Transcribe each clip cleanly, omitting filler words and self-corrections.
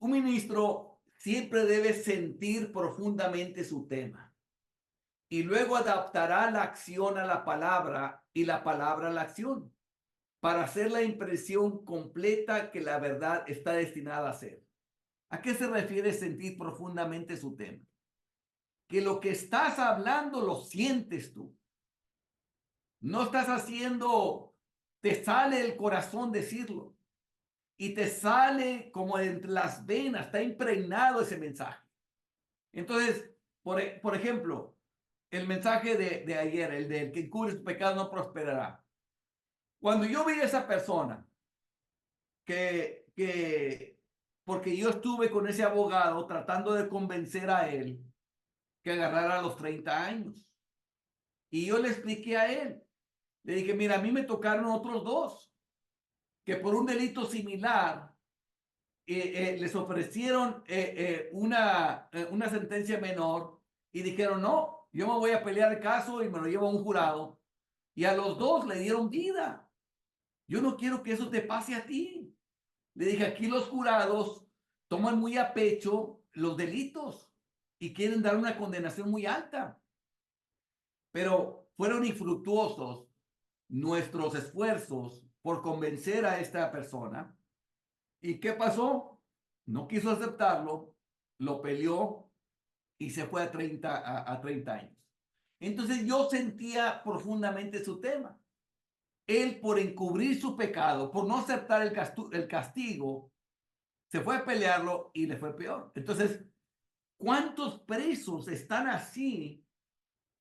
Un ministro siempre debe sentir profundamente su tema y luego adaptará la acción a la palabra y la palabra a la acción para hacer la impresión completa que la verdad está destinada a ser. ¿A qué se refiere sentir profundamente su tema? Que lo que estás hablando lo sientes tú. No estás haciendo, te sale el corazón decirlo y te sale como entre las venas, está impregnado ese mensaje. Entonces, por ejemplo, el mensaje de ayer, el del que encubre su pecado no prosperará. Cuando yo vi a esa persona porque yo estuve con ese abogado tratando de convencer a él que agarrara los 30 años. Y yo le expliqué a él, le dije, mira, a mí me tocaron otros dos, que por un delito similar les ofrecieron una sentencia menor y dijeron, no, yo me voy a pelear el caso y me lo llevo a un jurado. Y a los dos le dieron vida. Yo no quiero que eso te pase a ti. Le dije, aquí los jurados toman muy a pecho los delitos y quieren dar una condenación muy alta. Pero fueron infructuosos nuestros esfuerzos por convencer a esta persona. ¿Y qué pasó? No quiso aceptarlo, lo peleó y se fue a 30 años. Entonces yo sentía profundamente su tema. Él, por encubrir su pecado, por no aceptar el castigo, se fue a pelearlo y le fue peor. Entonces, ¿cuántos presos están así?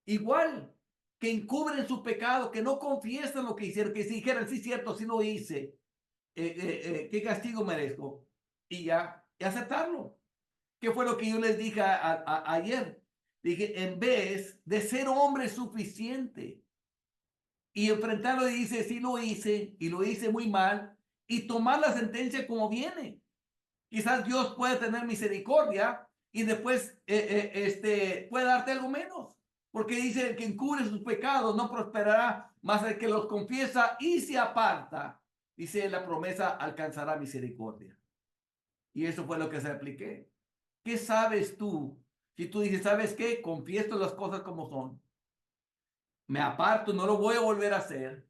Igual, que encubren su pecado, que no confiesan lo que hicieron, que si dijeran, sí, cierto, sí lo hice, ¿qué castigo merezco? Y aceptarlo. ¿Qué fue lo que yo les dije ayer? Dije, en vez de ser hombre suficiente y enfrentarlo y dice, sí lo hice y lo hice muy mal, y tomar la sentencia como viene. Quizás Dios puede tener misericordia y después puede darte algo menos. Porque dice, el que encubre sus pecados no prosperará, más el que los confiesa y se aparta, dice la promesa, alcanzará misericordia. Y eso fue lo que se apliqué. ¿Qué sabes tú? Si tú dices, ¿sabes qué? Confieso las cosas como son. Me aparto, no lo voy a volver a hacer.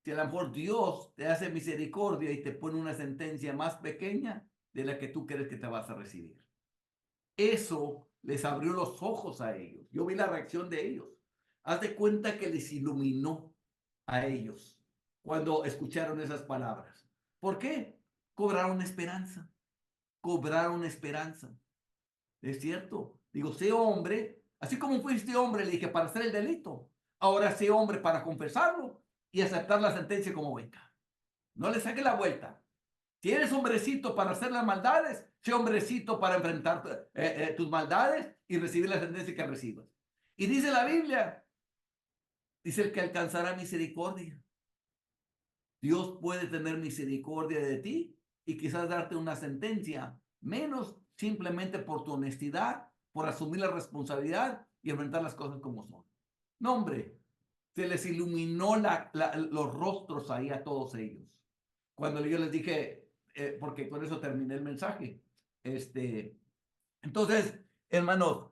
Si a lo mejor Dios te hace misericordia y te pone una sentencia más pequeña de la que tú crees que te vas a recibir. Eso les abrió los ojos a ellos. Yo vi la reacción de ellos. Haz de cuenta que les iluminó a ellos cuando escucharon esas palabras. ¿Por qué? Cobraron esperanza. Cobraron esperanza. Es cierto. Digo, sé hombre, así como fuiste hombre, le dije, para hacer el delito. Ahora sé hombre para confesarlo y aceptar la sentencia como venga. No le saque la vuelta. Si eres hombrecito para hacer las maldades, sé hombrecito para enfrentar tus maldades y recibir la sentencia que recibas. Y dice la Biblia, dice el que alcanzará misericordia. Dios puede tener misericordia de ti y quizás darte una sentencia menos simplemente por tu honestidad, por asumir la responsabilidad y enfrentar las cosas como son. No, hombre, se les iluminó los rostros ahí a todos ellos. Cuando yo les dije, porque con eso terminé el mensaje. Entonces, hermanos,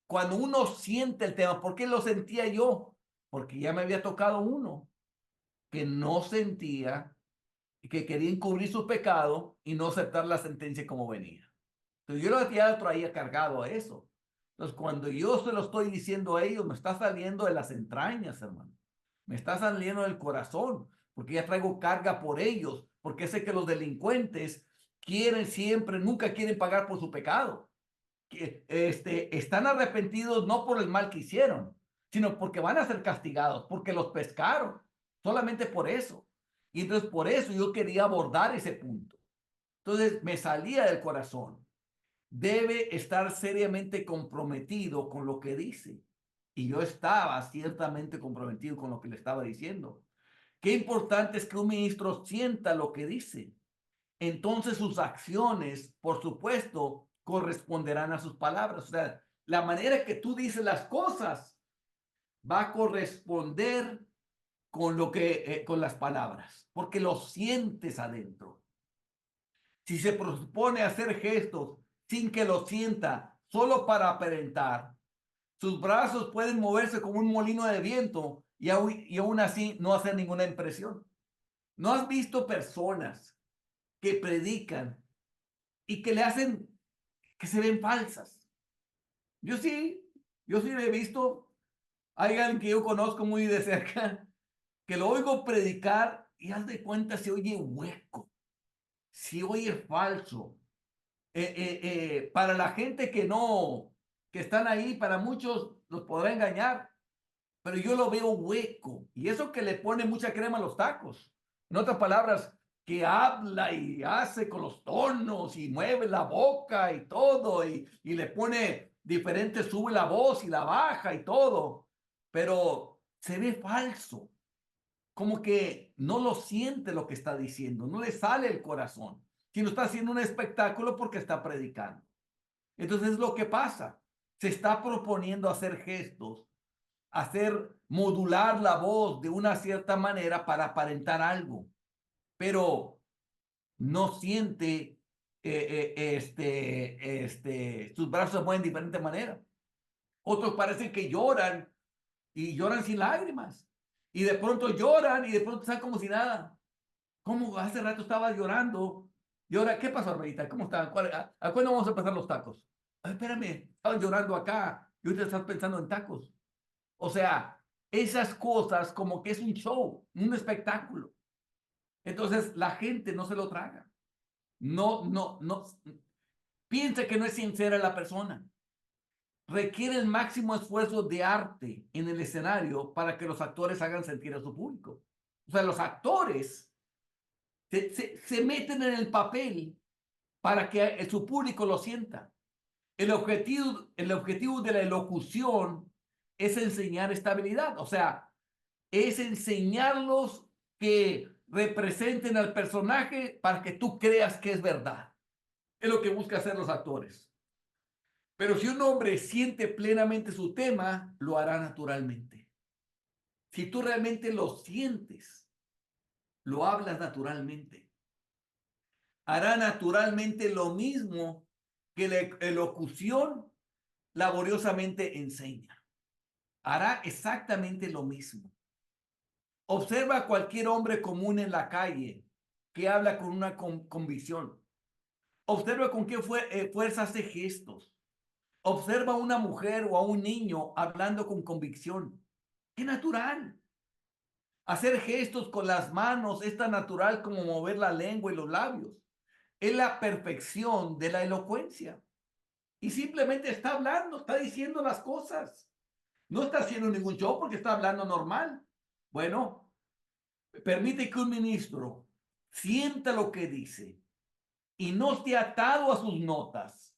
cuando uno siente el tema, ¿por qué lo sentía yo? Porque ya me había tocado uno que no sentía, que quería encubrir su pecado y no aceptar la sentencia como venía. Entonces yo ya lo traía cargado a eso. Entonces cuando yo se lo estoy diciendo a ellos, me está saliendo de las entrañas, hermano. Me está saliendo del corazón, porque ya traigo carga por ellos, porque sé que los delincuentes quieren siempre, nunca quieren pagar por su pecado. Que, están arrepentidos no por el mal que hicieron, sino porque van a ser castigados, porque los pescaron, solamente por eso. Y entonces por eso yo quería abordar ese punto. Entonces me salía del corazón. Debe estar seriamente comprometido con lo que dice. Y yo estaba ciertamente comprometido con lo que le estaba diciendo. Qué importante es que un ministro sienta lo que dice. Entonces sus acciones, por supuesto, corresponderán a sus palabras. O sea, la manera que tú dices las cosas va a corresponder con con las palabras, porque lo sientes adentro. si se propone hacer gestos sin que lo sienta, solo para aparentar, sus brazos pueden moverse como un molino de viento y aún así no hacer ninguna impresión. ¿No has visto personas que predican y que le hacen que se ven falsas? Yo sí, yo sí lo he visto. Hay alguien que yo conozco muy de cerca que lo oigo predicar y haz de cuenta se oye hueco, se oye falso. Para la gente que no, que están ahí, para muchos los podrá engañar, pero yo lo veo hueco. Y eso que le pone mucha crema a los tacos. En otras palabras, que habla y hace con los tonos y mueve la boca y todo, y le pone diferente, sube la voz y la baja y todo, pero se ve falso, como que no lo siente lo que está diciendo, no le sale el corazón, sino está haciendo un espectáculo porque está predicando. Entonces es lo que pasa, se está proponiendo hacer gestos, hacer modular la voz de una cierta manera para aparentar algo, pero no siente sus brazos se mueven de diferente manera. Otros parecen que lloran y lloran sin lágrimas. Y de pronto lloran y de pronto están como si nada. ¿Cómo hace rato estaba llorando? Y ahora, ¿qué pasó, Reita? ¿Cómo está? ¿A cuándo vamos a empezar los tacos? Ay, espérame, estaban llorando acá y ahorita estás pensando en tacos. O sea, esas cosas como que es un show, un espectáculo. Entonces la gente no se lo traga. No, piensa que no es sincera la persona. Requiere el máximo esfuerzo de arte en el escenario para que los actores hagan sentir a su público. O sea, los actores se meten en el papel para que su público lo sienta. El objetivo de la elocución es enseñar estabilidad. O sea, es enseñarlos que representen al personaje para que tú creas que es verdad. Es lo que buscan hacer los actores. Pero si un hombre siente plenamente su tema, lo hará naturalmente. Si tú realmente lo sientes, lo hablas naturalmente. Hará naturalmente lo mismo que la elocución laboriosamente enseña. Hará exactamente lo mismo. Observa a cualquier hombre común en la calle que habla con una convicción. Observa con qué fuerza hace gestos. Observa a una mujer o a un niño hablando con convicción. ¡Qué natural! Hacer gestos con las manos es tan natural como mover la lengua y los labios. Es la perfección de la elocuencia. Y simplemente está hablando, está diciendo las cosas. No está haciendo ningún show porque está hablando normal. Bueno, permite que un ministro sienta lo que dice y no esté atado a sus notas,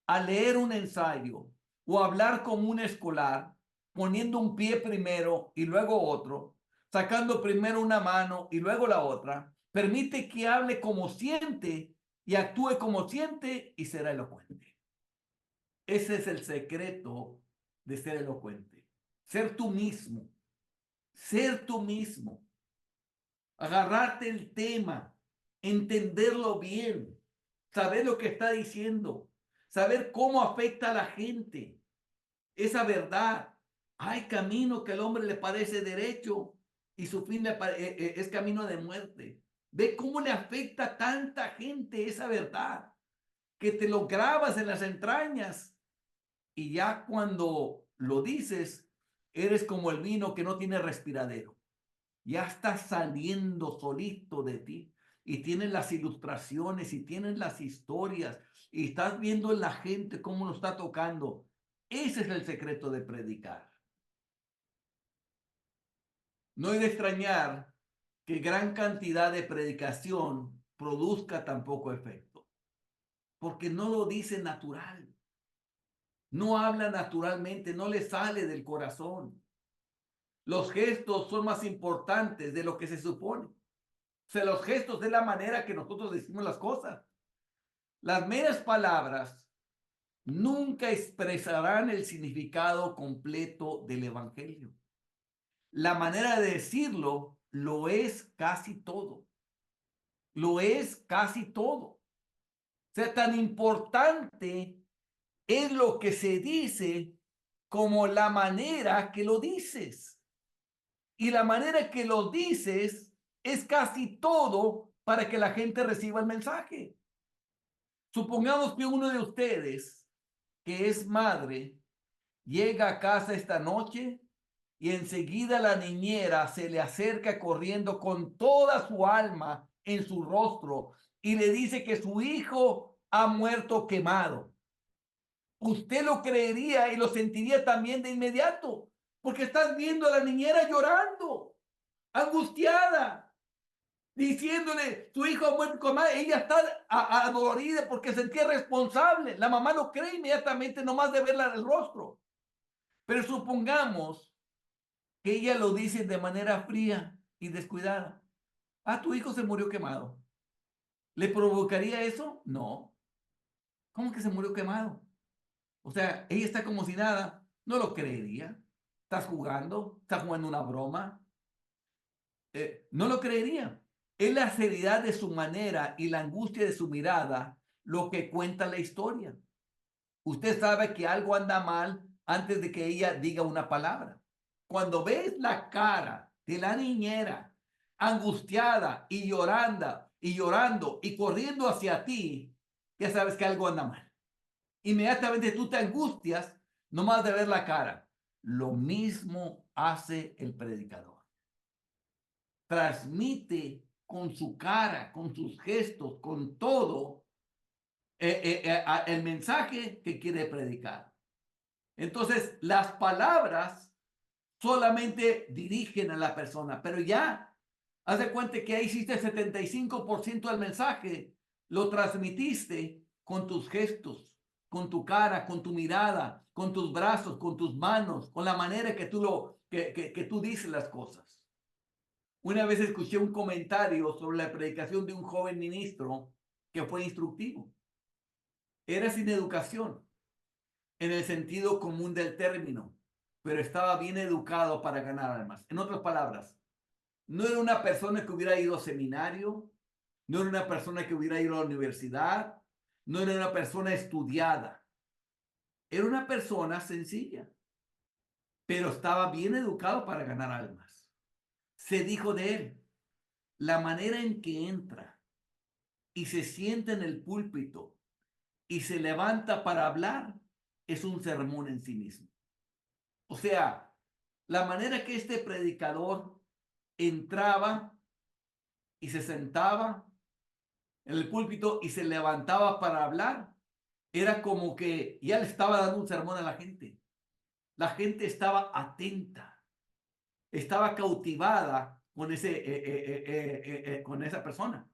a leer un ensayo o a hablar como un escolar, poniendo un pie primero y luego otro, sacando primero una mano y luego la otra. Permite que hable como siente y actúe como siente y será elocuente. Ese es el secreto de ser elocuente. Ser tú mismo. Ser tú mismo. Agarrarte el tema, entenderlo bien, saber lo que está diciendo, saber cómo afecta a la gente, esa verdad. Hay camino que al hombre le parece derecho y su fin es camino de muerte. Ve cómo le afecta a tanta gente esa verdad, que te lo grabas en las entrañas y ya cuando lo dices, eres como el vino que no tiene respiradero. Ya está saliendo solito de ti y tienes las ilustraciones y tienes las historias y estás viendo en la gente cómo lo está tocando. Ese es el secreto de predicar. No hay de extrañar que gran cantidad de predicación produzca tan poco efecto, porque no lo dice natural, no habla naturalmente, no le sale del corazón. Los gestos son más importantes de lo que se supone. O sea, los gestos es la manera que nosotros decimos las cosas. Las meras palabras nunca expresarán el significado completo del evangelio. La manera de decirlo lo es casi todo. Lo es casi todo. O sea, tan importante es lo que se dice como la manera que lo dices. Y la manera que lo dices es casi todo para que la gente reciba el mensaje. Supongamos que uno de ustedes, que es madre, llega a casa esta noche y enseguida la niñera se le acerca corriendo con toda su alma en su rostro y le dice que su hijo ha muerto quemado. Usted lo creería y lo sentiría también de inmediato, porque estás viendo a la niñera llorando, angustiada, diciéndole, tu hijo ha muerto quemado. Ella está adolorida porque sentía responsable. La mamá lo cree inmediatamente nomás de verla en el rostro. Pero supongamos que ella lo dice de manera fría y descuidada. Ah, tu hijo se murió quemado. ¿Le provocaría eso? No. ¿Cómo que se murió quemado? O sea, ella está como si nada. No lo creería. ¿Estás jugando? ¿Estás jugando una broma? No lo creería. Es la seriedad de su manera y la angustia de su mirada lo que cuenta la historia. Usted sabe que algo anda mal antes de que ella diga una palabra. Cuando ves la cara de la niñera angustiada y llorando y corriendo hacia ti, ya sabes que algo anda mal. Inmediatamente tú te angustias nomás de ver la cara. Lo mismo hace el predicador. Transmite con su cara, con sus gestos, con todo el mensaje que quiere predicar. Entonces, las palabras solamente dirigen a la persona, pero ya, haz de cuenta que ahí hiciste el 75% del mensaje, lo transmitiste con tus gestos, con tu cara, con tu mirada, con tus brazos, con tus manos, con la manera que que tú dices las cosas. Una vez escuché un comentario sobre la predicación de un joven ministro que fue instructivo. Era sin educación, en el sentido común del término, pero estaba bien educado para ganar almas. En otras palabras, no era una persona que hubiera ido a seminario, no era una persona que hubiera ido a la universidad, no era una persona estudiada, era una persona sencilla, pero estaba bien educado para ganar almas. Se dijo de él, la manera en que entra y se sienta en el púlpito y se levanta para hablar es un sermón en sí mismo. O sea, la manera que este predicador entraba y se sentaba en el púlpito y se levantaba para hablar, era como que ya le estaba dando un sermón a la gente. La gente estaba atenta, estaba cautivada con con esa persona.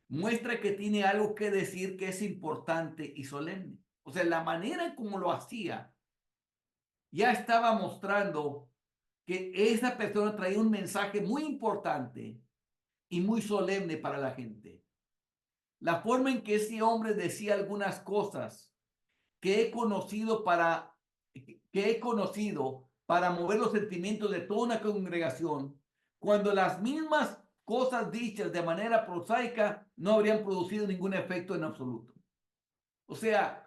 Muestra que tiene algo que decir que es importante y solemne. O sea, la manera en cómo lo hacía ya estaba mostrando que esa persona traía un mensaje muy importante y muy solemne para la gente. La forma en que ese hombre decía algunas cosas que he conocido para mover los sentimientos de toda una congregación, cuando las mismas cosas dichas de manera prosaica no habrían producido ningún efecto en absoluto. O sea,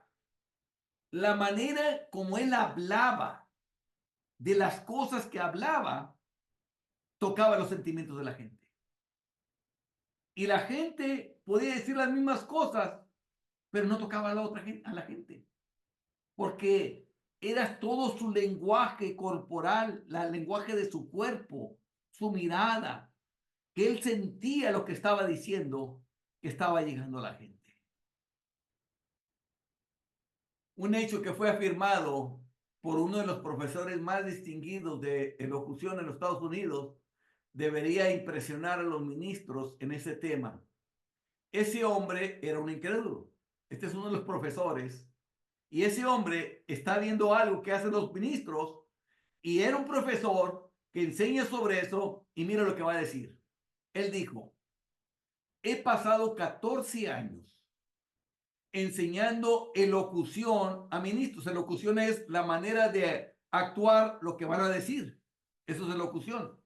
la manera como él hablaba, de las cosas que hablaba, tocaba los sentimientos de la gente. Y la gente podía decir las mismas cosas, pero no tocaba a la otra gente, a la gente. Porque era todo su lenguaje corporal, el lenguaje de su cuerpo, su mirada, que él sentía lo que estaba diciendo, que estaba llegando a la gente. Un hecho que fue afirmado por uno de los profesores más distinguidos de elocución en los Estados Unidos, debería impresionar a los ministros en ese tema. Ese hombre era un incrédulo. Este es uno de los profesores. Y ese hombre está viendo algo que hacen los ministros y era un profesor que enseña sobre eso y mira lo que va a decir. Él dijo, he pasado 14 años enseñando elocución a ministros. Elocución es la manera de actuar lo que van a decir. Eso es elocución.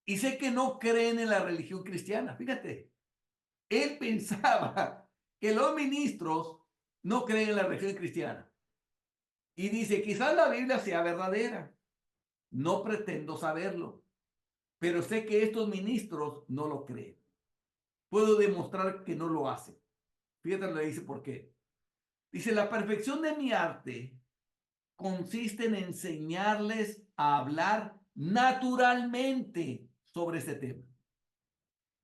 Y sé que no creen en la religión cristiana. Fíjate, él pensaba que los ministros no creen en la religión cristiana. Y dice, quizás la Biblia sea verdadera. No pretendo saberlo, pero sé que estos ministros no lo creen. Puedo demostrar que no lo hacen. Fíjate, le dice por qué. Dice, la perfección de mi arte consiste en enseñarles a hablar naturalmente sobre este tema.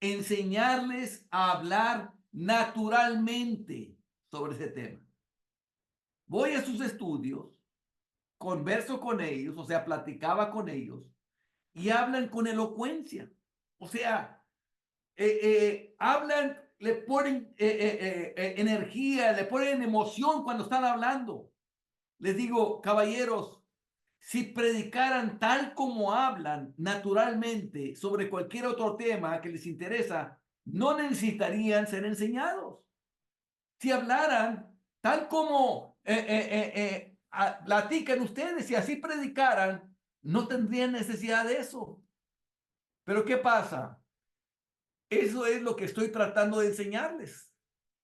Enseñarles a hablar naturalmente sobre ese tema. Voy a sus estudios, converso con ellos, o sea, platicaba con ellos, y hablan con elocuencia. O sea, hablan, le ponen energía, le ponen emoción cuando están hablando. Les digo, caballeros, si predicaran tal como hablan naturalmente sobre cualquier otro tema que les interesa, no necesitarían ser enseñados. Si hablaran tal como platican ustedes, si así predicaran, no tendrían necesidad de eso. Pero ¿qué pasa? Eso es lo que estoy tratando de enseñarles.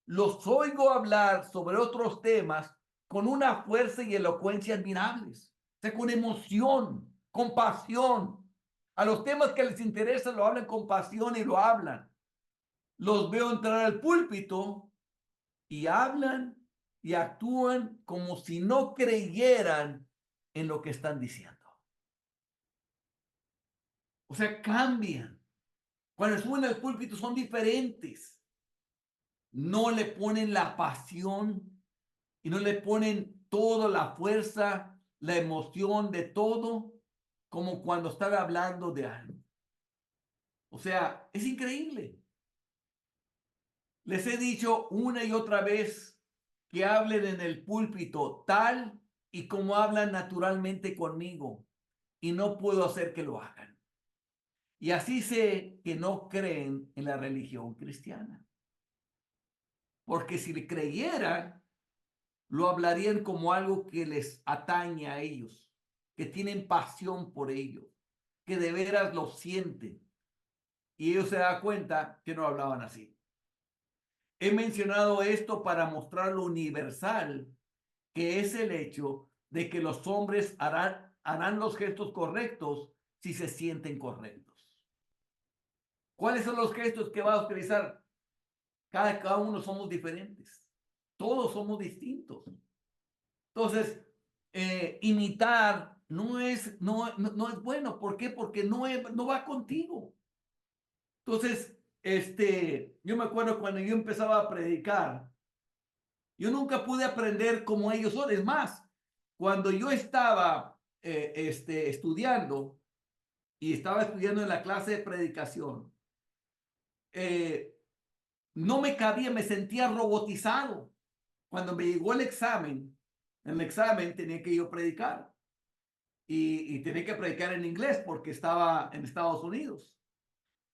Los oigo hablar sobre otros temas con una fuerza y elocuencia admirables, o sea, con emoción, con pasión. A los temas que les interesan lo hablan con pasión y lo hablan. Los veo entrar al púlpito y hablan y actúan como si no creyeran en lo que están diciendo. O sea, cambian. Cuando suben al púlpito son diferentes. No le ponen la pasión y no le ponen toda la fuerza, la emoción de todo, como cuando estaba hablando de algo. O sea, es increíble. Les he dicho una y otra vez que hablen en el púlpito tal y como hablan naturalmente conmigo, y no puedo hacer que lo hagan. Y así sé que no creen en la religión cristiana. Porque si le creyeran, lo hablarían como algo que les atañe a ellos, que tienen pasión por ello, que de veras lo sienten. Y ellos se dan cuenta que no hablaban así. He mencionado esto para mostrar lo universal que es el hecho de que los hombres harán los gestos correctos si se sienten correctos. ¿Cuáles son los gestos que va a utilizar? Cada uno somos diferentes. Todos somos distintos. Entonces, imitar no es bueno. ¿Por qué? Porque no va contigo. Entonces, yo me acuerdo cuando yo empezaba a predicar, yo nunca pude aprender como ellos son. Es más, cuando yo estaba estudiando y estaba estudiando en la clase de predicación, eh, no me cabía, me sentía robotizado. Cuando me llegó en el examen tenía que yo predicar y tenía que predicar en inglés porque estaba en Estados Unidos.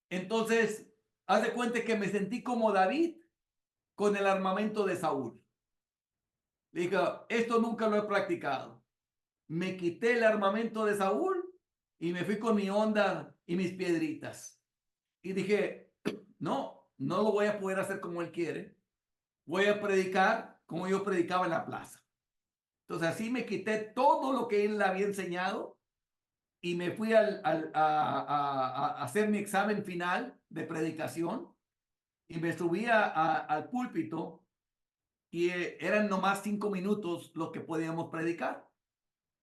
Entonces, haz de cuenta que me sentí como David con el armamento de Saúl. Le dije, esto nunca lo he practicado. Me quité el armamento de Saúl y me fui con mi onda y mis piedritas. Y dije, no lo voy a poder hacer como él quiere. Voy a predicar como yo predicaba en la plaza. Entonces así me quité todo lo que él había enseñado y me fui a hacer mi examen final de predicación y me subí al púlpito y eran nomás 5 minutos lo que podíamos predicar.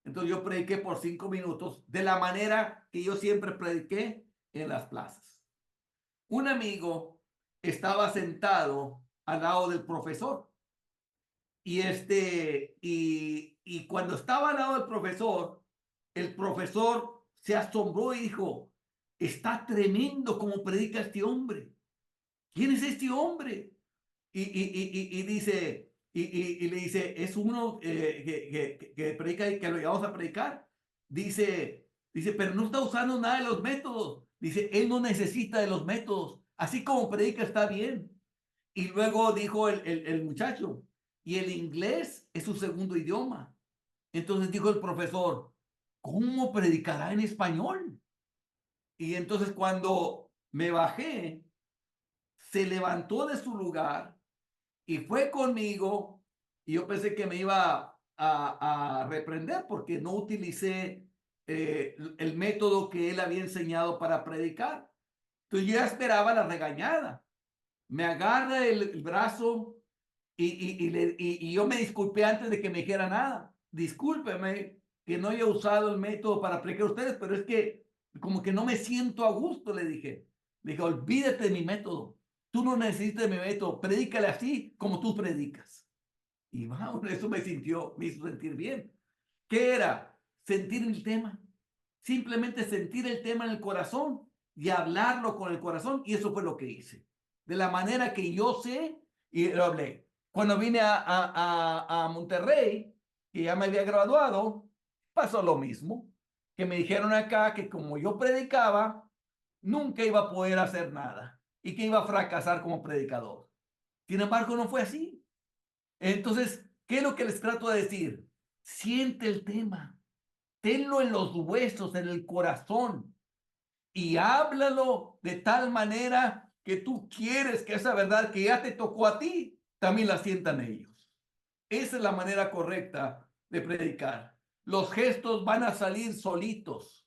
Entonces yo prediqué por 5 minutos de la manera que yo siempre prediqué en las plazas. Un amigo estaba sentado al lado del profesor y cuando estaba al lado del profesor, el profesor se asombró y dijo, está tremendo como predica este hombre. ¿Quién es este hombre? Y dice, y le dice, es uno que predica y que lo llevamos a predicar. Dice, pero no está usando nada de los métodos. Dice, él no necesita de los métodos. Así como predica está bien. Y luego dijo el muchacho, y el inglés es su segundo idioma. Entonces dijo el profesor, ¿cómo predicará en español? Y entonces cuando me bajé, se levantó de su lugar y fue conmigo y yo pensé que me iba a reprender porque no utilicé el método que él había enseñado para predicar. Entonces yo ya esperaba la regañada. Me agarra el brazo y yo me disculpé antes de que me dijera nada. Discúlpeme que no haya usado el método para predicar a ustedes, pero es que como que no me siento a gusto, le dije. Le dije, olvídate de mi método. Tú no necesitas de mi método. Predícale así como tú predicas. Y vamos, eso me hizo sentir bien. ¿Qué era? Sentir el tema. Simplemente sentir el tema en el corazón y hablarlo con el corazón. Y eso fue lo que hice. De la manera que yo sé y lo hablé. Cuando vine a Monterrey, que ya me había graduado, pasó lo mismo. Que me dijeron acá que como yo predicaba, nunca iba a poder hacer nada y que iba a fracasar como predicador. Sin embargo, no fue así. Entonces, ¿qué es lo que les trato de decir? Siente el tema, tenlo en los huesos, en el corazón y háblalo de tal manera que tú quieres que esa verdad que ya te tocó a ti, también la sientan ellos. Esa es la manera correcta de predicar. Los gestos van a salir solitos.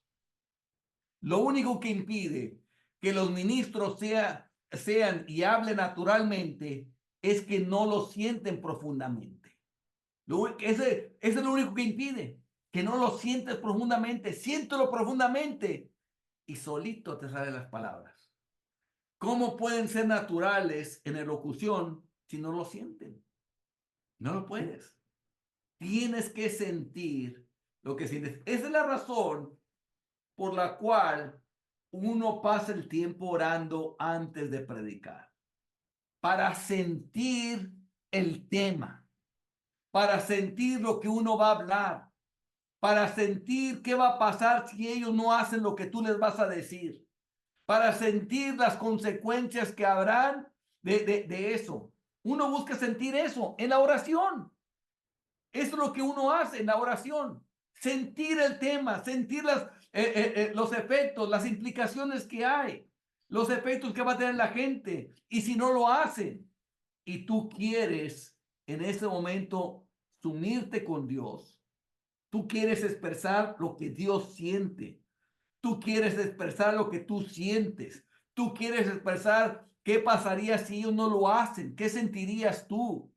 Lo único que impide que los ministros sean y hablen naturalmente es que no lo sienten profundamente. Ese es lo único que impide, que no lo sientes profundamente. Siéntelo profundamente y solito te salen las palabras. ¿Cómo pueden ser naturales en elocución si no lo sienten? No lo puedes. Tienes que sentir lo que sientes. Esa es la razón por la cual uno pasa el tiempo orando antes de predicar, para sentir el tema, para sentir lo que uno va a hablar, para sentir qué va a pasar si ellos no hacen lo que tú les vas a decir, para sentir las consecuencias que habrán de eso. Uno busca sentir eso en la oración. Eso es lo que uno hace en la oración. Sentir el tema, sentir los efectos, las implicaciones que hay, los efectos que va a tener la gente. Y si no lo hacen y tú quieres en ese momento sumirte con Dios, tú quieres expresar lo que Dios siente, tú quieres expresar lo que tú sientes, tú quieres expresar qué pasaría si ellos no lo hacen, qué sentirías tú.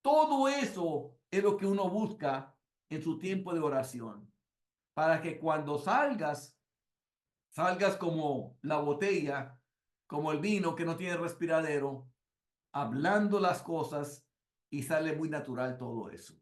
Todo eso es lo que uno busca en su tiempo de oración, para que cuando salgas como la botella, como el vino que no tiene respiradero, hablando las cosas y sale muy natural todo eso.